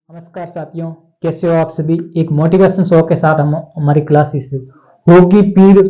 नमस्कार साथियों, कैसे हो आप सभी। एक मोटिवेशन शो के साथ हम हमारी क्लासेस होगी। पीर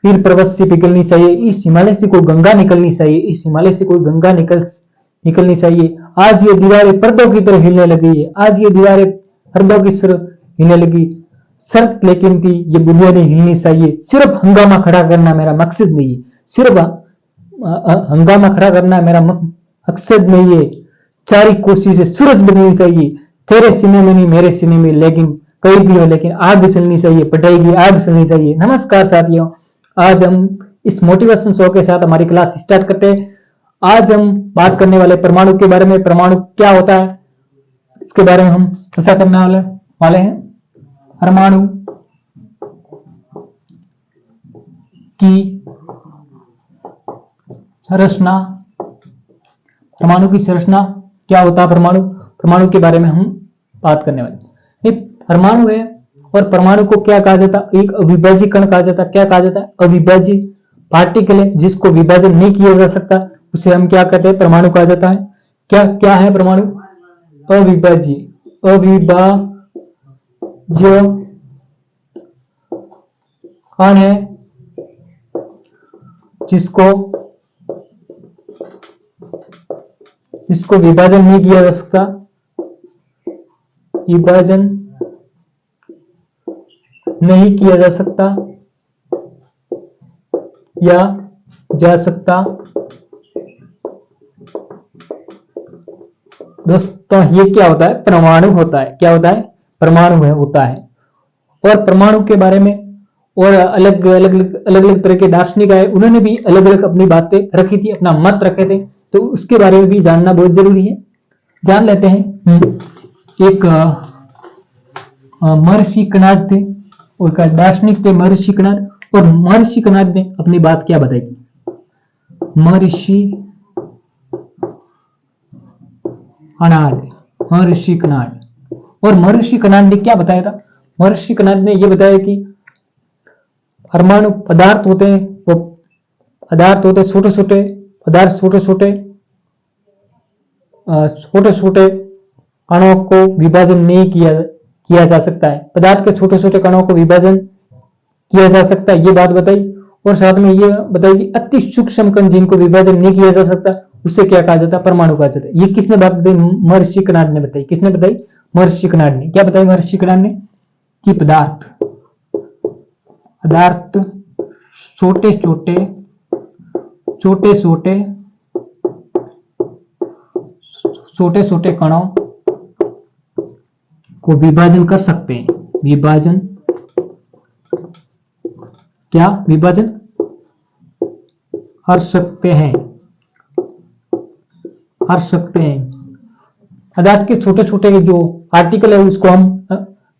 पीर पर्वत से पिघलनी चाहिए, इस हिमालय से कोई गंगा निकलनी चाहिए, इस हिमालय से कोई गंगा निकलनी चाहिए। आज ये दीवारें पर्दों की तरह हिलने लगी है, आज ये दीवारें पर्दों की तरह हिलने लगी। शर्त लेकिन थी, ये बुनियादें हिलनी चाहिए। सिर्फ हंगामा खड़ा करना मेरा मकसद नहीं है, सिर्फ हंगामा खड़ा करना मेरा मकसद नहीं है। सारी कोशिशें सूरज बननी चाहिए, तेरे सीने में नहीं मेरे सीने में, लेकिन कहीं भी हो लेकिन आग चलनी चाहिए, पढ़ाई की आग चलनी चाहिए। नमस्कार साथियों, आज हम इस मोटिवेशन शो के साथ हमारी क्लास स्टार्ट करते हैं। आज हम बात करने वाले परमाणु के बारे में। परमाणु क्या होता है इसके बारे में हम चर्चा करने वाले हैं। परमाणु की संरचना, परमाणु की संरचना क्या होता है, परमाणु के बारे में हम बात करने वाले। परमाणु है और परमाणु को क्या कहा जाता है, एक अविभाज्य कण कहा जाता है। क्या कहा जाता है, अविभाज्य पार्टिकल है जिसको विभाजन नहीं किया जा सकता, उसे हम क्या कहते हैं, परमाणु कहा जाता है। क्या क्या है परमाणु, अविभाज्य कण है जिसको विभाजन नहीं किया जा सकता, विभाजन नहीं किया जा सकता या जा सकता। दोस्तों ये क्या होता है, परमाणु होता है। क्या होता है, परमाणु है होता है। और परमाणु के बारे में और अलग अलग तरह के दार्शनिक आए, उन्होंने भी अलग अलग अपनी बातें रखी थी, अपना मत रखे थे, तो उसके बारे में भी जानना बहुत जरूरी है। जान लेते हैं। एक महर्षि कणाद थे, और दार्शनिक थे महर्षि कणाद। और महर्षि कणाद ने अपनी बात क्या बताई थी, महर्षि कणाद। और महर्षि कणाद ने क्या बताया था, महर्षि कणाद ने यह बताया कि परमाणु पदार्थ होते हैं, वो पदार्थ होते छोटे छोटे पदार्थ, छोटे छोटे कणों को विभाजन नहीं किया जा सकता है। पदार्थ के छोटे छोटे कणों को विभाजन किया जा सकता है, ये बात बताई। और साथ में ये बताई कि अति सूक्ष्म कण जिनको विभाजन नहीं किया जा सकता, उसे क्या कहा जाता है, परमाणु कहा जाता है। ये किसने बात बताई, महर्षि कणाद ने बताई। किसने बताई, महर्षि कणाद ने। क्या बताई महर्षि कणाद ने, कि पदार्थ छोटे छोटे कणों को विभाजन कर सकते हैं। विभाजन कर सकते हैं पदार्थ के छोटे छोटे जो पार्टिकल है उसको हम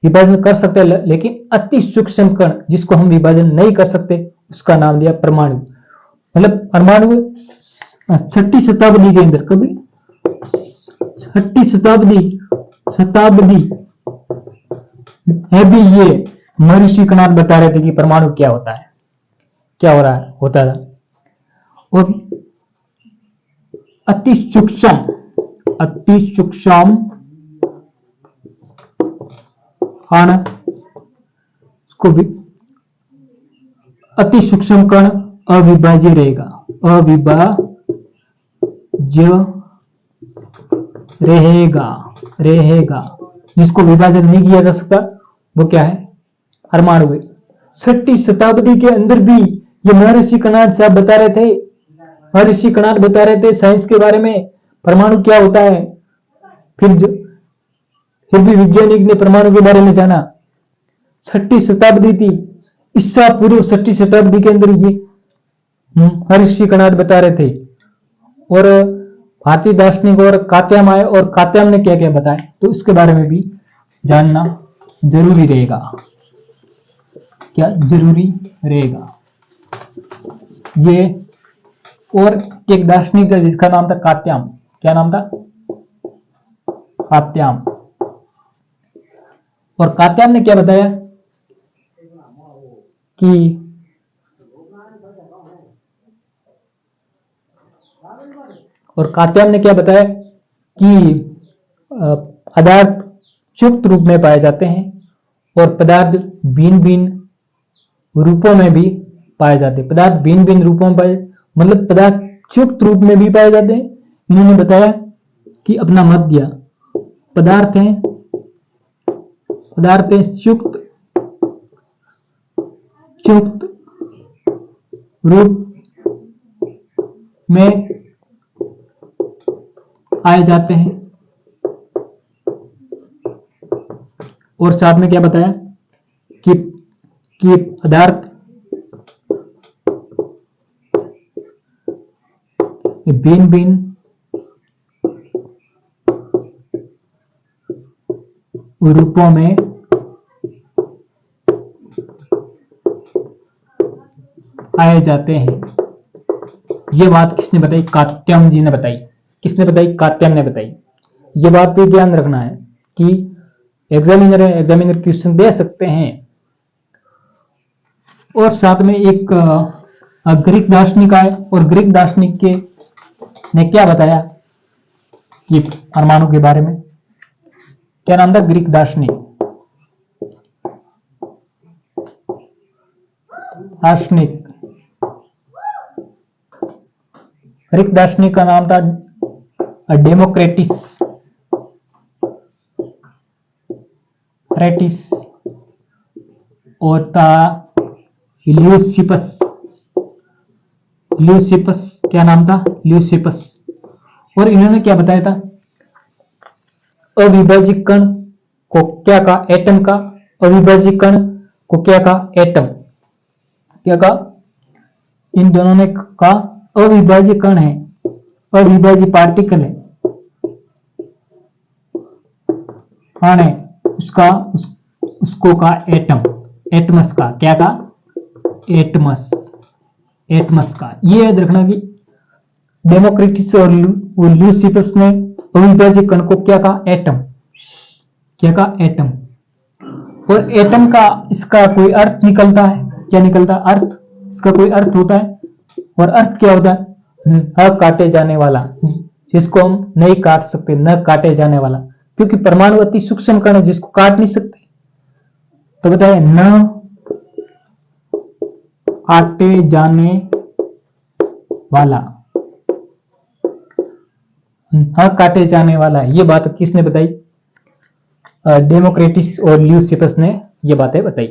विभाजन कर सकते हैं, लेकिन अति सूक्ष्म कण जिसको हम विभाजन नहीं कर सकते, उसका नाम दिया परमाणु। मतलब परमाणु 6वीं शताब्दी के अंदर, कभी 6वीं शताब्दी में भी ये महर्षि कणाद बता रहे थे कि परमाणु क्या होता है, क्या हो रहा है, होता था। और अति सूक्ष्म कण को भी, अति सूक्ष्म कण अविभाज्य रहेगा, जिसको विभाजन नहीं किया जा सकता, वो क्या है, परमाणु है। 6वीं शताब्दी के अंदर भी ये महर्षि कणाद साहब बता रहे थे, साइंस के बारे में, परमाणु क्या होता है। फिर भी वैज्ञानिक ने परमाणु के बारे में जाना। 6वीं शताब्दी थी, ईसा पूर्व 6वीं शताब्दी के अंदर ये महर्षि कणाद बता रहे थे। और भारतीय दार्शनिक और कात्यायन आए, और कात्यायन ने क्या क्या बताया, तो इसके बारे में भी जानना जरूरी रहेगा। क्या जरूरी रहेगा, ये। और एक दार्शनिक था जिसका नाम था कात्यायन। क्या नाम था, कात्यायन। और कात्यायन ने क्या बताया कि पदार्थ संयुक्त रूप में पाए जाते हैं और पदार्थ भिन्न भिन्न रूपों में भी पाए जाते हैं। पदार्थ भिन्न भिन्न रूपों में पाए, मतलब पदार्थ संयुक्त रूप में भी पाए जाते हैं। इन्होंने बताया कि अपना मध्य पदार्थ है संयुक्त रूप में पाए जाते हैं। और साथ में क्या बताया कि पदार्थ भिन्न भिन्न रूपों में पाए जाते हैं। ये बात किसने बताई? कात्यायन जी ने बताई। किसने बताई? कात्यायन ने बताई। ये बात भी ध्यान रखना है कि एग्जामिनर क्वेश्चन दे सकते हैं। और साथ में एक ग्रीक दार्शनिक आए और ग्रीक दार्शनिक के ने क्या बताया कि परमाणु के बारे में? क्या नाम था? ग्रीक दार्शनिक ग्रीक दार्शनिक का नाम था डेमोक्रेटिस और था ल्यूसिपस। क्या नाम था? ल्यूसिपस। और इन्होंने क्या बताया था? अविभाजित कण को क्या कहा? एटम का। अविभाजित कण को क्या कहा? एटम। क्या कहा? इन दोनों ने कहा अविभाज्य कण है, अविभाज्य पार्टिकल है, कण है, उसको कहा एटम। एटमस का। क्या कहा? एटमस का। ये याद रखना कि डेमोक्रेटिस और ल्यूसिपस ने अविभाज्य कण को क्या कहा? एटम। क्या कहा? एटम। और एटम का इसका कोई अर्थ निकलता है? क्या निकलता है? अर्थ। इसका कोई अर्थ होता है। और अर्थ क्या होता है? अकाटे जाने वाला, जिसको हम नहीं काट सकते, न काटे जाने वाला। क्योंकि परमाणु अति सूक्ष्म कण है जिसको काट नहीं सकते। तो बताए न काटे जाने वाला, काटे जाने वाला। ये बात किसने बताई? डेमोक्रेटिस और ल्यूसिपस ने ये बातें बताई।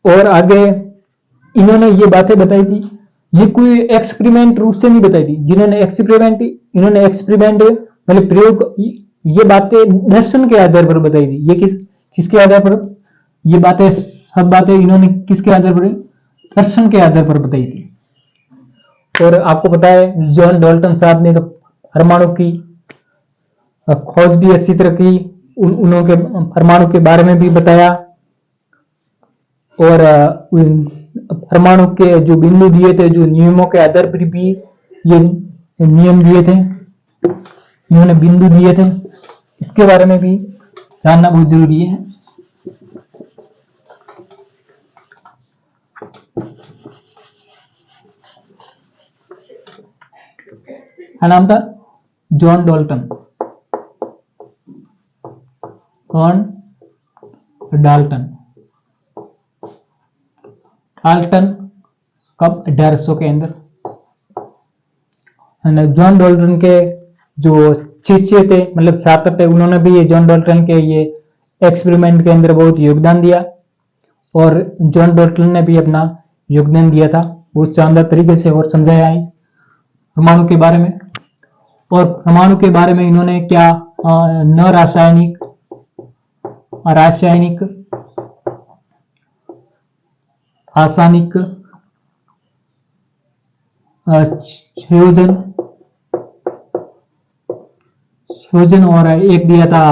और आगे इन्होंने ये बातें बताई थी, ये कोई एक्सपेरिमेंट रूप से नहीं बताई थी। इन्होंने एक्सपेरिमेंट मतलब प्रयोग, ये बातें दर्शन के आधार पर बताई थी। ये किसके आधार पर? ये बातें, सब बातें इन्होंने किसके आधार पर? दर्शन के आधार पर बताई थी। और आपको पता है जॉन डाल्टन साहब ने तो परमाणु की खोज भी अच्छी तरह की, उन्होंने परमाणु के बारे में भी बताया। और परमाणु के जो बिंदु दिए थे, जो नियमों के आधार पर भी ये नियम दिए थे, इन्होंने बिंदु दिए थे, इसके बारे में भी जानना बहुत जरूरी है। नाम था जॉन डाल्टन। कब? 1800 के अंदर। जॉन डाल्टन के जो शिष्य थे, मतलब छात्र थे, उन्होंने भी ये जॉन डाल्टन के ये एक्सपेरिमेंट के अंदर बहुत योगदान दिया। और जॉन डाल्टन ने भी अपना योगदान दिया था बहुत शानदार तरीके से और समझाया है परमाणु के बारे में। और परमाणु के बारे में इन्होंने क्या न रासायनिक, रासायनिक, संयोजन और एक दिया था,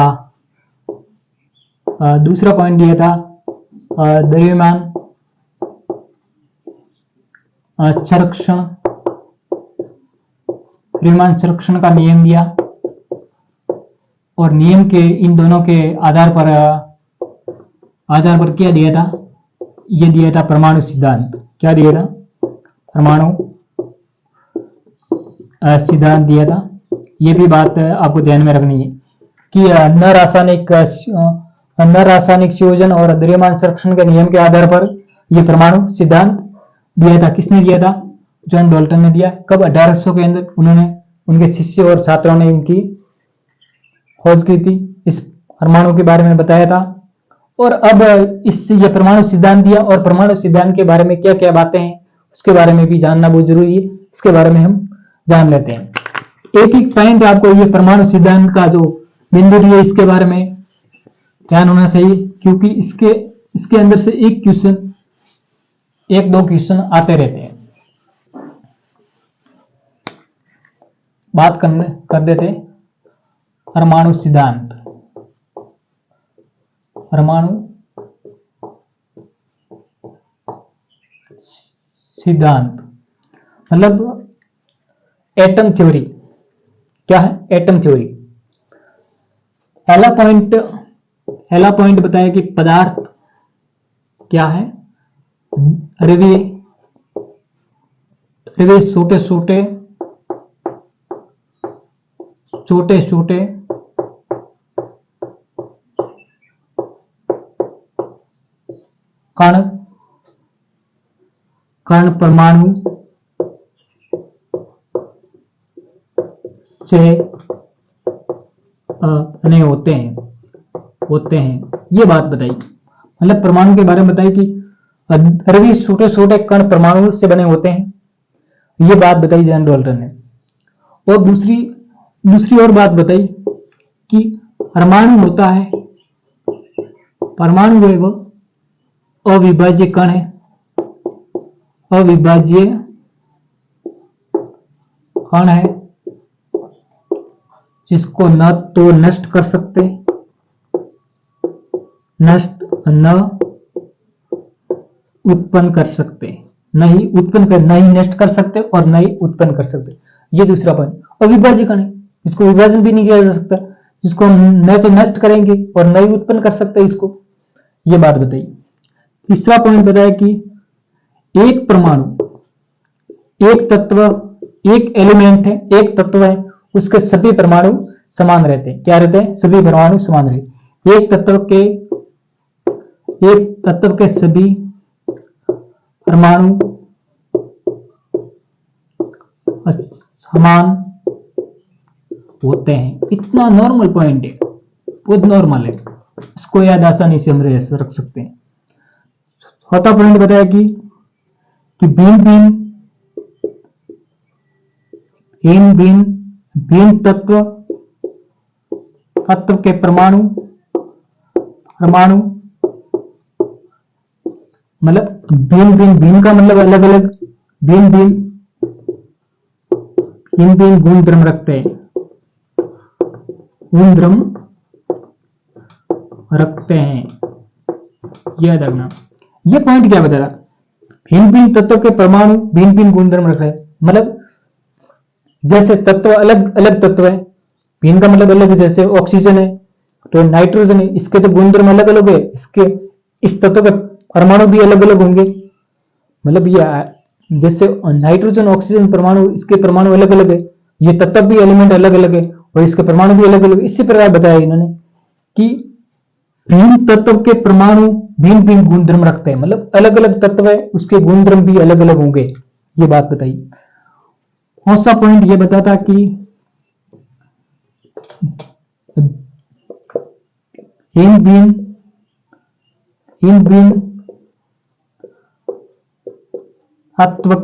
दूसरा पॉइंट दिया था द्रव्यमान संरक्षण का नियम दिया। और नियम के इन दोनों के आधार पर क्या दिया था? ये दिया था परमाणु सिद्धांत। क्या दिया था? परमाणु सिद्धांत दिया था। ये भी बात आपको ध्यान में रखनी है कि न रासायनिक संयोजन और द्रव्यमान संरक्षण के नियम के आधार पर यह परमाणु सिद्धांत दिया था। किसने दिया था? जॉन डाल्टन ने दिया। कब? 1800 के अंदर उन्होंने, उनके शिष्य और छात्रों ने इनकी खोज की थी, इस परमाणु के बारे में बताया था। और अब इससे यह परमाणु सिद्धांत दिया, और परमाणु सिद्धांत के बारे में क्या क्या बातें हैं उसके बारे में भी जानना बहुत जरूरी है। इसके बारे में हम जान लेते हैं। एक एक पॉइंट आपको ये परमाणु सिद्धांत का जो बिंदु है इसके बारे में ध्यान होना चाहिए, क्योंकि इसके अंदर से एक दो क्वेश्चन आते रहते हैं। बात कर देते परमाणु सिद्धांत। परमाणु सिद्धांत मतलब एटम थ्योरी। क्या है? Atom theory. पहला पॉइंट बताया कि पदार्थ क्या है? अरे छोटे छोटे कण परमाणु से बने होते हैं। ये बात बताई, मतलब परमाणु के बारे में बताई कि अरे छोटे छोटे कण परमाणु से बने होते हैं। ये बात बताई जॉन डाल्टन ने। और दूसरी और बात बताई कि परमाणु होता है, परमाणु है वो अविभाज्य कण है, अविभाज्य कण है जिसको न तो नष्ट कर सकते, न उत्पन्न कर सकते, नहीं नष्ट कर सकते और न ही उत्पन्न कर सकते। ये दूसरा पॉइंट। अविभाज्य कण है, इसको विभाजन भी नहीं किया जा सकता, जिसको न तो नष्ट करेंगे और न ही उत्पन्न कर सकते इसको। ये बात बताई। तीसरा पॉइंट बताया कि एक परमाणु, एक तत्व, एक एलिमेंट है, एक तत्व है, उसके सभी परमाणु समान रहते हैं। क्या रहते हैं? सभी परमाणु समान रहते। एक तत्व के सभी परमाणु समान होते हैं। इतना नॉर्मल पॉइंट है, बहुत नॉर्मल है, इसको याद आसानी से हम रख सकते हैं। चौथा पॉइंट बताया कि भिन्न तत्व के परमाणु मतलब भिन्न का मतलब अलग अलग, भिन्न गुणधर्म रखते हैं, याद रखना। ये पॉइंट क्या बताया? भिन्न तत्व के परमाणु भिन्न गुणधर्म रखते हैं, मतलब जैसे तत्व अलग अलग तत्व है, भिन्न का मतलब अलग, जैसे ऑक्सीजन है तो नाइट्रोजन है, इसके तो गुणधर्म अलग अलग है, इस तत्व के परमाणु भी अलग अलग होंगे। मतलब ये जैसे नाइट्रोजन ऑक्सीजन परमाणु, इसके परमाणु अलग अलग है, ये तत्व भी एलिमेंट अलग अलग है और इसके परमाणु भी अलग अलग। इसी प्रकार बताया इन्होंने कि भिन्न तत्व के परमाणु भिन्न गुणधर्म रखते हैं, मतलब अलग अलग तत्व है, उसके गुणधर्म भी अलग अलग होंगे। ये बात बताई। कौन सा पॉइंट ये बताता कि भिन्न तत्व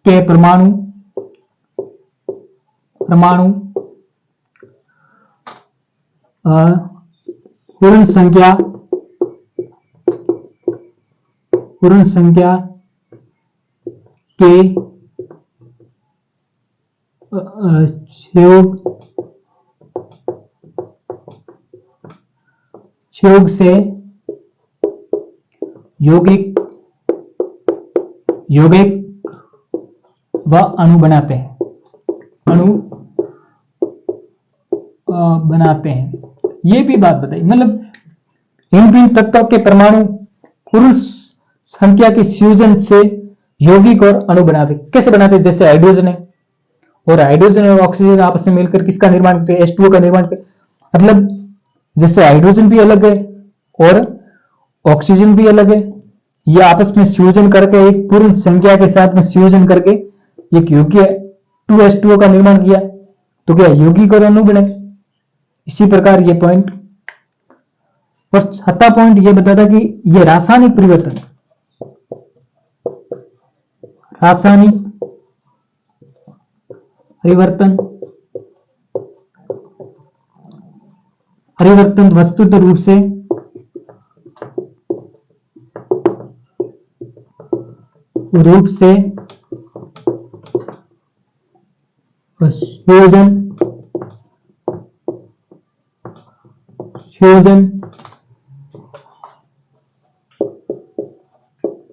के परमाणु पूर्ण संख्या के योग से यौगिक व अणु बनाते हैं। ये भी बात बताई, मतलब भिन्न तत्व के परमाणु पूर्ण संख्या के संयोजन से यौगिक और अणु बनाते। कैसे बनाते? जैसे हाइड्रोजन है और हाइड्रोजन और ऑक्सीजन आपस में मिलकर किसका निर्माण करते हैं? H2O का निर्माण करते हैं। मतलब जैसे हाइड्रोजन भी अलग है और ऑक्सीजन भी अलग है, ये आपस में संयोजन करके एक पूर्ण संख्या के साथ में संयोजन करके एक यौगिक 2H2O का निर्माण किया, तो क्या यौगिक और अणु बने। इसी प्रकार ये पॉइंट। और छठा पॉइंट ये बताता कि ये रासायनिक परिवर्तन, रासायनिक परिवर्तन परिवर्तन वस्तुतः रूप से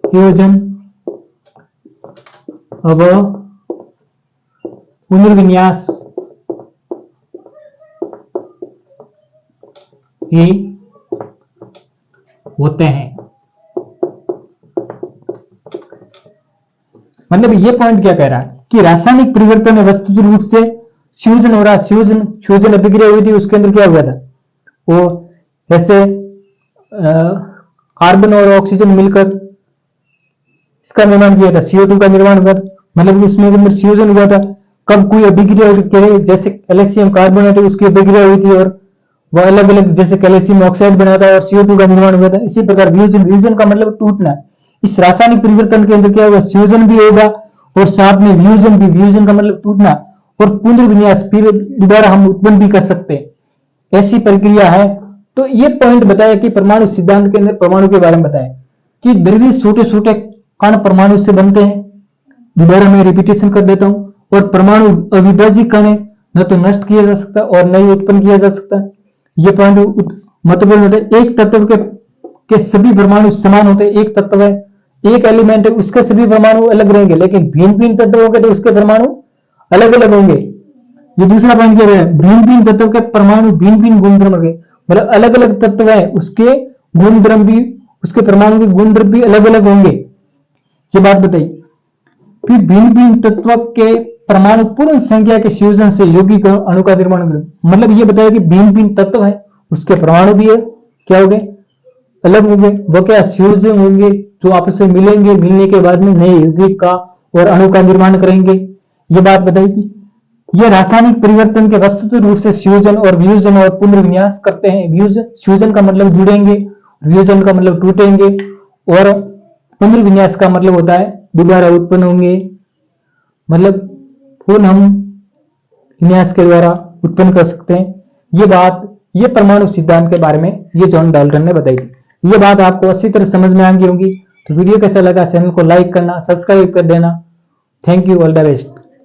संयोजन अब पुनर्विन्यास ही होते हैं। मतलब ये पॉइंट क्या कह रहा है कि रासायनिक परिवर्तन में वस्तुतः रूप से फ्यूजन हो रहा है, फ्यूजन अभिक्रिया हुई थी, उसके अंदर क्या हुआ था, वो ऐसे कार्बन और ऑक्सीजन मिलकर इसका निर्माण किया था, CO2 का निर्माण हुआ था। मतलब उसमें अंदर फ्यूजन हुआ था। कब कोई अभिक्रिया, जैसे कैल्शियम कार्बोनेट उसकी अभिक्रिया हुई थी और वह अलग अलग जैसे कैल्शियम ऑक्साइड बना था और CO2 का निर्माण हुआ था। इसी प्रकार फ्यूजन का मतलब टूटना। इस रासायनिक परिवर्तन के अंदर क्या होगा, फ्यूजन भी होगा और साथ में फ्यूजन का मतलब टूटना और पुनर्विन्यास, फिर दोबारा हम उत्पन्न भी कर सकते हैं, ऐसी प्रक्रिया है। तो ये पॉइंट बताया कि परमाणु सिद्धांत के अंदर परमाणु के बारे में बताया कि द्रव्य छोटे छोटे कण परमाणु से बनते हैं। दोबारा मैं रिपीटेशन कर देता हूं। और परमाणु अविभाज्य कण है, न तो नष्ट किया जा सकता और न ही उत्पन्न किया जा सकता। ये पॉइंट महत्वपूर्ण होता है। एक तत्व के सभी परमाणु समान होते हैं। एक तत्व है, एक एलिमेंट है, उसके सभी परमाणु अलग रहेंगे, लेकिन भिन्न भिन्न तत्व होंगे तो उसके परमाणु अलग अलग होंगे। ये दूसरा पॉइंट क्या है, भिन्न भिन्न तत्व के परमाणु भिन्न भिन्न गुणधर्म होंगे। मतलब अलग अलग तत्व है, उसके गुणधर्म भी, उसके परमाणु के गुणधर्म भी अलग अलग होंगे। ये बात बताई। फिर भिन्न भिन्न तत्व के परमाणु पूर्ण संख्या के संयोजन से यौगिक अणु का निर्माण करें। मतलब ये बताया कि भिन्न भिन्न तत्व है, उसके परमाणु भी है, क्या हो गए, अलग होंगे। वो क्या संयोजन होंगे जो आपस में मिलेंगे, मिलने के बाद में नए यौगिक का और अणु का निर्माण करेंगे। ये बात बताई थी। ये रासायनिक परिवर्तन के वस्तुतः रूप से संयोजन और वियोजन और पुनर्विन्यास करते हैं। संयोजन का मतलब जुड़ेंगे, वियोजन का मतलब टूटेंगे और पुनर्विन्यास का मतलब होता है दोबारा उत्पन्न होंगे। मतलब पुनः हम विन्यास के द्वारा उत्पन्न कर सकते हैं। ये बात, ये परमाणु सिद्धांत के बारे में ये जॉन डाल्टन ने बताई थी। ये बात आपको अच्छी तरह समझ में आ गई होगी। तो वीडियो कैसा लगा, चैनल को लाइक करना, सब्सक्राइब कर देना। Thank you, all the best.